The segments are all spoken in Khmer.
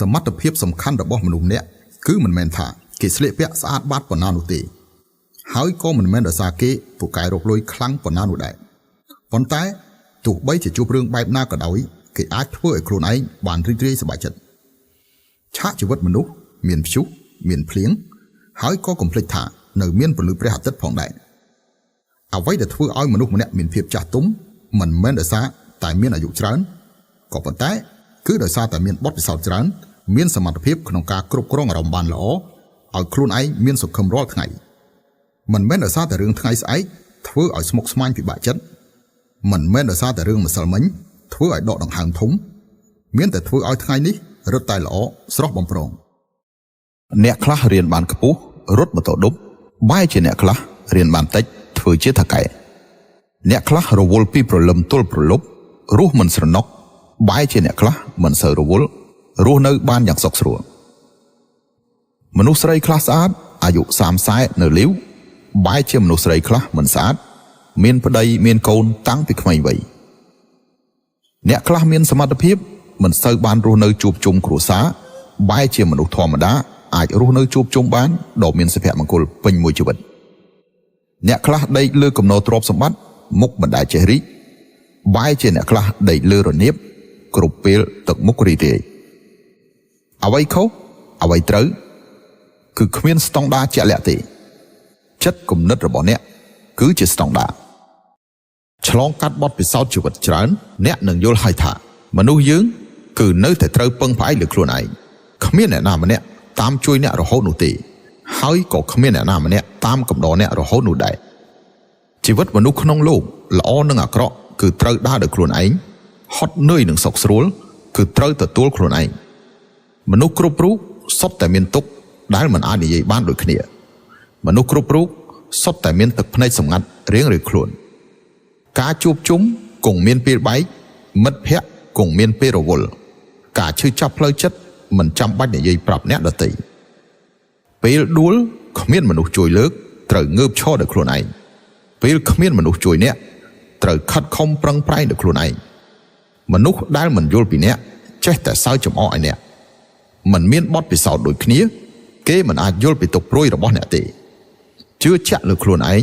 សមត្ថភាពសំខាន់របស់មនុស្សម្នាក់គឺមិនមែនថាគេស្លៀកពាក់ស្អាតបាតប៉ុណ្ណានោះទេហើយក៏មិនមែនដោយសារគេពូកែរកលុយខ្លាំងប៉ុណ្ណានោះដែរប៉ុន្តែទោះបីជាជួបរឿងបែបណាក៏ដោយគេអាចធ្វើឲ្យខ្លួនឯងបានរីករាយសប្បាយចិត្តឆាកជីវិតមនុស្សមានព្យុះមានភ្លៀងហើយក៏កុំភ្លេចថានៅមានពន្លឺព្រះអាទិត្យផងដែរអ្វីដែលធ្វើឲ្យមនុស្សម្នាក់មានភាពចាស់ទុំមិនមែនដោយសារតែមានអាយុច្រើនក៏ប៉ុន្តែគឺដោយសារតែមានបទពិសោធន៍ច្រើនមានសមត្ថភាពក្នុងការគ្រប់គ្រងអារម្មណ៍បានល្អឲ្យខ្លួនឯងមានសុខឹមរាល់ថ្ងៃមិនមែនដោយសារតែរឿងថ្ងៃស្អែកធ្វើឲ្យស្មុគស្មាញពិបាកចិត្តមិនមែនដោយសារតែរឿងម្សិលមិញធ្វើឲ្យដកដង្ហើមធំមានតែធ្វើឲ្យថ្ងៃនេះរត់តែល្អស្រស់បំព្រងអ្នកខ្លះរៀនបានខ្ពស់រត់ម៉ូតូឌុបបែរជាអ្នកខ្លះរៀនបានតិចធ្វើជាថកែអ្នកខ្លះរវល់ពីព្រលឹមទល់ព្រលប់រស់មិនស្រណុកបែរជាអ្នកខ្លះមិនសូវរវល់រស់នៅបានយ៉ាងសុខស្រួលមនុស្សស្រីខ្លះស្អាតអាយុ30នៅលាវបែរជាមនុស្សស្រីខ្លះមិនស្អាតមានប្តីមានកូនតាំងពីក្មេងវ័យអ្នកខ្លះមានសមត្ថភាពមិនសូវបានរស់នៅជួបជុំគ្រួសារបែរជាមនុស្សធម្មតាអាចរស់នៅជួបជុំបានដ៏មានសុភមង្គលពេញមួយជីវិតអ្នកខ្លះដេកលើគំនរទ្រព្យសម្បត្តិមុខមិនដែលចេះរីកបែរជាអ្នកខ្លះដេកលើរនាបគ្រប់ពេលទឹកមុខរីករាយអ្វីខុសអ្វីត្រូវគឺគ្មានស្តង់ដារជាក់លាក់ទេចិត្តគំនិតរបស់អ្នកគឺជាស្តង់ដារឆ្លងកាត់បទពិសោធន៍ជីវិតច្រើនអ្នកនឹងយល់ហើយថាមនុស្សយើងគឺនៅតែត្រូវពឹងផ្អែកលើខ្លួនឯងគ្មានអ្នកណាម្នាក់តាមជួយអ្នករហូតនោះទេហើយក៏គ្មានអ្នកណាម្នាក់តាមកំដរអ្នករហូតនោះដែរជីវិតមនុស្សក្នុងលោកល្អនិងអាក្រក់គឺត្រូវដើរដោយខ្លួនឯងហត់នឿយនិងសុខស្រួលគឺត្រូវទទួលខ្លួនឯងមនុស្សគ្រប់រូបសុទ្ធតែមានទុក្ខដែលមិនអាចនិយាយបានដូចគ្នាមនុស្សគ្រប់រូបសុទ្ធតែមានទឹកភ្នែកសម្ងាត់រៀងៗខ្លួនការជួបជុំគង់មានពេលបែកមិត្តភ័ក្តិគង់មានពេលរវល់ការឈឺចាប់ផ្លូវចិត្តមិនចាំបាច់និយាយប្រាប់អ្នកដទៃពេលដួលគ្មានមនុស្សជួយលើកត្រូវងើបឈរដោយខ្លួនឯងពេលគ្មានមនុស្សជួយអ្នកត្រូវខិតខំប្រឹងប្រែងដោយខ្លួនឯងមនុស្សដែលមិនយល់ពីអ្នកចេះតែសើចចំអកឲ្យអ្នកមិនមានបទពិសោធន៍ដូចគ្នាគេមិនអាចយល់ពីទុក្ខព្រួយរបស់អ្នកទេជឿជាក់លើខ្លួនឯង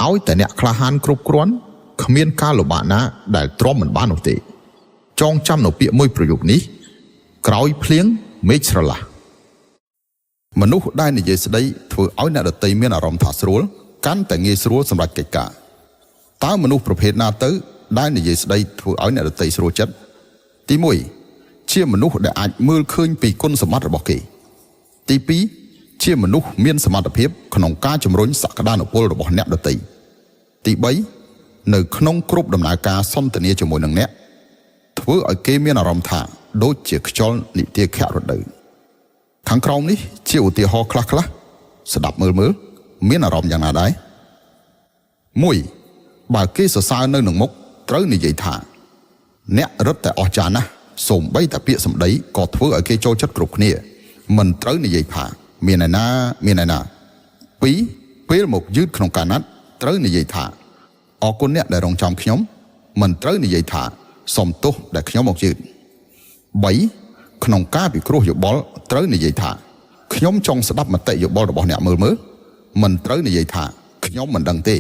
ឲ្យតែអ្នកក្លាហានគ្រប់គ្រាន់គ្មានការលំបាកណាដែលទ្រាំមិនបាននោះទេចងចាំនៅពាក្យមួយប្រយោគនេះក្រោយភ្លៀងមេឃស្រឡះមនុស្សដែលនិយាយស្ដីធ្វើឲ្យអ្នកដទៃមានអារម្មណ៍ថាស្រួលកាន់តែងាយស្រួលសម្រាប់កិច្ចការតើមនុស្សប្រភេទណាទៅដែលនិយាយស្ដីធ្វើឲ្យអ្នកដទៃស្រួលចិត្តទី1ជាមនុស្សដែលអាចមើលឃើញពីគុណសម្បត្តិរបស់គេទី2ជាមនុស្សមានសមត្ថភាពក្នុងការជំរុញសក្តានុពលរបស់អ្នកដទៃទី3នៅក្នុងគ្រប់ដំណើរការសន្ទនាជាមួយនឹងអ្នកធ្វើឲ្យគេមានអារម្មណ៍ថាដូចជាខ្យល់និទាខៈរដូវខាងក្រោមនេះជាឧទាហរណ៍ខ្លះៗស្ដាប់មើលមានអារម្មណ៍យ៉ាងណាដែរ1បើគេសរសើរនៅនឹងមុខត្រូវនិយាយថាអ្នករឹតតែអស្ចារ្យណាស់សូម្បីតែពាក្យសម្ដីក៏ធ្វើឲ្យគេចូលចិត្តគ្រប់គ្នាមិនត្រូវនិយាយថាមានឯណា2ពេលមកយឺតក្នុងការណាត់ត្រូវនិយាយថាអរគុណអ្នកដែលរងចាំខ្ញុំមិនត្រូវនិយាយថាសូមទោសដែលខ្ញុំមកយឺត3ក្នុងការពិគ្រោះយោបល់ត្រូវនិយាយថាខ្ញុំចង់ស្ដាប់មតិយោបល់របស់អ្នកមើលមិនត្រូវនិយាយថាខ្ញុំមិនដឹងទេ4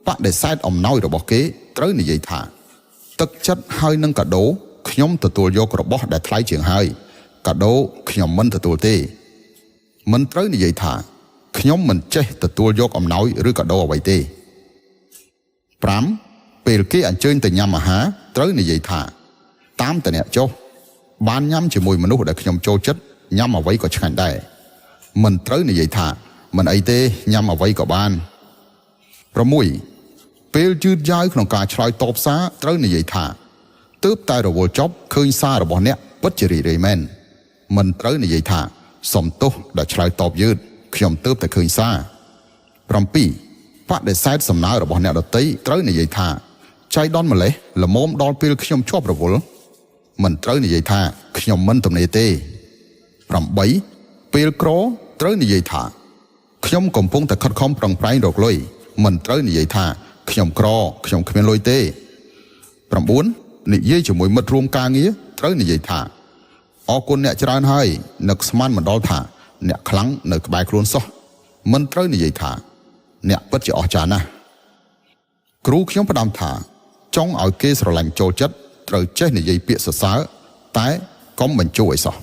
បដិសេធអំណោយរបស់គេត្រូវនិយាយថាទឹកចិត្តហើយនឹងកាដូខ្ញុំទទួលយករបស់ដែលថ្លៃជាងហើយកាដូខ្ញុំមិនទទួលទេមិនត្រូវនិយាយថាខ្ញុំមិនចេះទទួលយកអំណោយឬកាដូអ្វីទេ5ពេលគេអញ្ជើញទៅញ៉ាំអាហារត្រូវនិយាយថាតាមតអ្នកចុះបានញ៉ាំជាមួយមនុស្សដែលខ្ញុំចូលចិត្តញ៉ាំអ្វីក៏ឆ្ងាញ់ដែរមិនត្រូវនិយាយថាមិនអីទេញ៉ាំអ្វីក៏បាន6ពេលយឺតយ៉ាវក្នុងការឆ្លើយតបសារត្រូវនិយាយថាទើបតែរវល់ចប់ឃើញសាររបស់អ្នកពិតជារីករាយមែនមិនត្រូវនិយាយថាសុំទោសដែលឆ្លើយតបយឺតខ្ញុំទើបតែឃើញសារ7បដិសេធសំណើរបស់អ្នកដទៃត្រូវនិយាយថាចៃដន្យម្លេះល្មមដល់ពេលខ្ញុំជាប់រវល់មិនត្រូវនិយាយថាខ្ញុំមិនទំនេរទេ8ពេលក្រត្រូវនិយាយថាខ្ញុំកំពុងតែខិតខំប្រឹងប្រែងរកលុយមិនត្រូវនិយាយថាខ្ញុំក្រខ្ញុំគ្មានលុយទេ9និយាយជាមួយមិត្តរួមការងារ ត្រូវនិយាយថាអរគុណអ្នកច្រើនហើយនឹកស្មានមិនដល់ថាអ្នកខ្លាំងនៅក្បែរខ្លួនសោះមិនត្រូវនិយាយថាអ្នកពិតជាអស្ចារ្យណាស់គ្រូខ្ញុំផ្ដាំថាចង់ឲ្យគេស្រឡាញ់ចូលចិត្តត្រូវចេះនិយាយពាក្យសរសើរតែកុំបញ្ជោរឲ្យសោះ